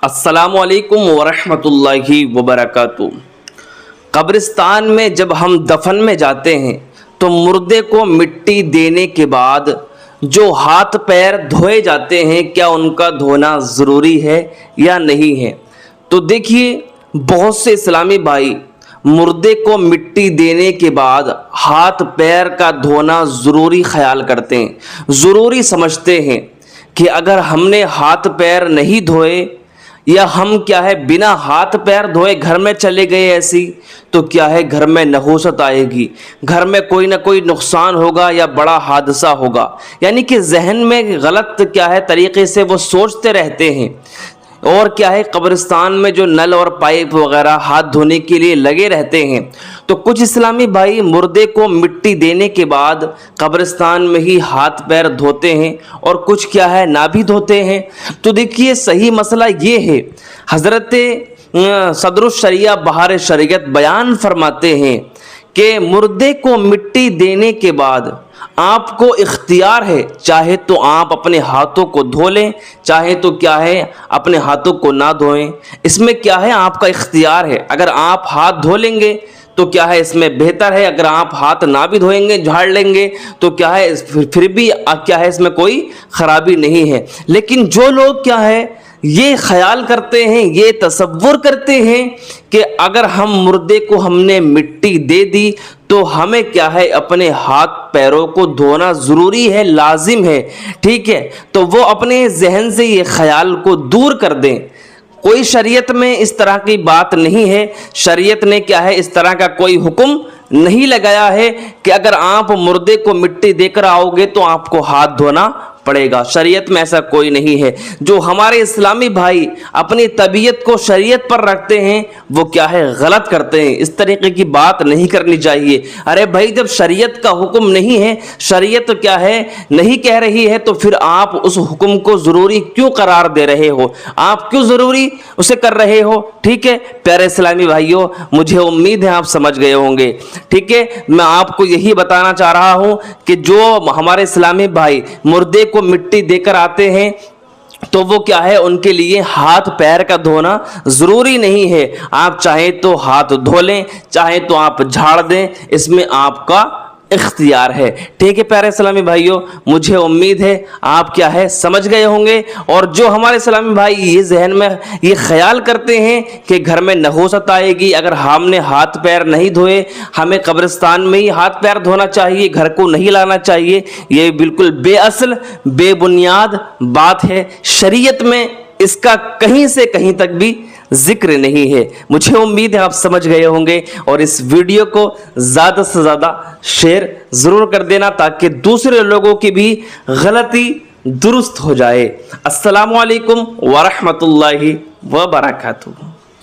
السلام علیکم ورحمۃ اللہ وبرکاتہ۔ قبرستان میں جب ہم دفن میں جاتے ہیں تو مردے کو مٹی دینے کے بعد جو ہاتھ پیر دھوئے جاتے ہیں، کیا ان کا دھونا ضروری ہے یا نہیں ہے؟ تو دیکھیے، بہت سے اسلامی بھائی مردے کو مٹی دینے کے بعد ہاتھ پیر کا دھونا ضروری خیال کرتے ہیں، ضروری سمجھتے ہیں کہ اگر ہم نے ہاتھ پیر نہیں دھوئے یا ہم بنا ہاتھ پیر دھوئے گھر میں چلے گئے ایسی، تو گھر میں نحوست آئے گی، گھر میں کوئی نہ کوئی نقصان ہوگا یا بڑا حادثہ ہوگا۔ یعنی کہ ذہن میں غلط طریقے سے وہ سوچتے رہتے ہیں۔ اور قبرستان میں جو نل اور پائپ وغیرہ ہاتھ دھونے کے لیے لگے رہتے ہیں، تو کچھ اسلامی بھائی مردے کو مٹی دینے کے بعد قبرستان میں ہی ہاتھ پیر دھوتے ہیں اور کچھ نہ بھی دھوتے ہیں۔ تو دیکھیے، صحیح مسئلہ یہ ہے، حضرت صدر الشریعہ بہار شریعت بیان فرماتے ہیں کہ مردے کو مٹی دینے کے بعد آپ کو اختیار ہے، چاہے تو آپ اپنے ہاتھوں کو دھو لیں، چاہے تو اپنے ہاتھوں کو نہ دھوئیں۔ اس میں آپ کا اختیار ہے۔ اگر آپ ہاتھ دھو لیں گے تو اس میں بہتر ہے، اگر آپ ہاتھ نہ بھی دھوئیں گے، جھاڑ لیں گے تو پھر بھی اس میں کوئی خرابی نہیں ہے۔ لیکن جو لوگ یہ خیال کرتے ہیں، یہ تصور کرتے ہیں کہ اگر مردے کو ہم نے مٹی دے دی تو ہمیں اپنے ہاتھ پیروں کو دھونا ضروری ہے، لازم ہے، ٹھیک ہے، تو وہ اپنے ذہن سے یہ خیال کو دور کر دیں۔ کوئی شریعت میں اس طرح کی بات نہیں ہے، شریعت نے اس طرح کا کوئی حکم نہیں لگایا ہے کہ اگر آپ مردے کو مٹی دے کر آؤ گے تو آپ کو ہاتھ دھونا پڑے گا۔ شریعت میں ایسا کوئی نہیں ہے۔ جو ہمارے اسلامی بھائی اپنی طبیعت کو شریعت پر رکھتے ہیں، وہ غلط کرتے ہیں۔ اس طریقے کی بات نہیں کرنی چاہیے۔ ارے بھائی، جب شریعت کا حکم نہیں ہے، شریعت نہیں کہہ رہی ہے، تو پھر آپ اس حکم کو ضروری کیوں قرار دے رہے ہو؟ آپ کیوں ضروری اسے کر رہے ہو؟ ٹھیک ہے پیارے اسلامی بھائیوں، مجھے امید ہے آپ سمجھ گئے ہوں گے۔ ٹھیک ہے، میں آپ کو یہی بتانا چاہ رہا ہوں کہ جو ہمارے اسلامی بھائی مردے کو مٹی دے کر آتے ہیں تو وہ ان کے لیے ہاتھ پیر کا دھونا ضروری نہیں ہے۔ آپ چاہیں تو ہاتھ دھو لیں، چاہیں تو آپ جھاڑ دیں، اس میں آپ کا اختیار ہے۔ ٹھیک ہے پیارے اسلامی بھائیوں، مجھے امید ہے آپ سمجھ گئے ہوں گے۔ اور جو ہمارے اسلامی بھائی یہ ذہن میں یہ خیال کرتے ہیں کہ گھر میں نحوست آئے گی اگر ہم نے ہاتھ پیر نہیں دھوئے، ہمیں قبرستان میں ہی ہاتھ پیر دھونا چاہیے، گھر کو نہیں لانا چاہیے، یہ بالکل بے اصل بے بنیاد بات ہے۔ شریعت میں اس کا کہیں سے کہیں تک بھی ذکر نہیں ہے۔ مجھے امید ہے آپ سمجھ گئے ہوں گے، اور اس ویڈیو کو زیادہ سے زیادہ شیئر ضرور کر دینا تاکہ دوسرے لوگوں کی بھی غلطی درست ہو جائے۔ السلام علیکم ورحمۃ اللہ وبرکاتہ۔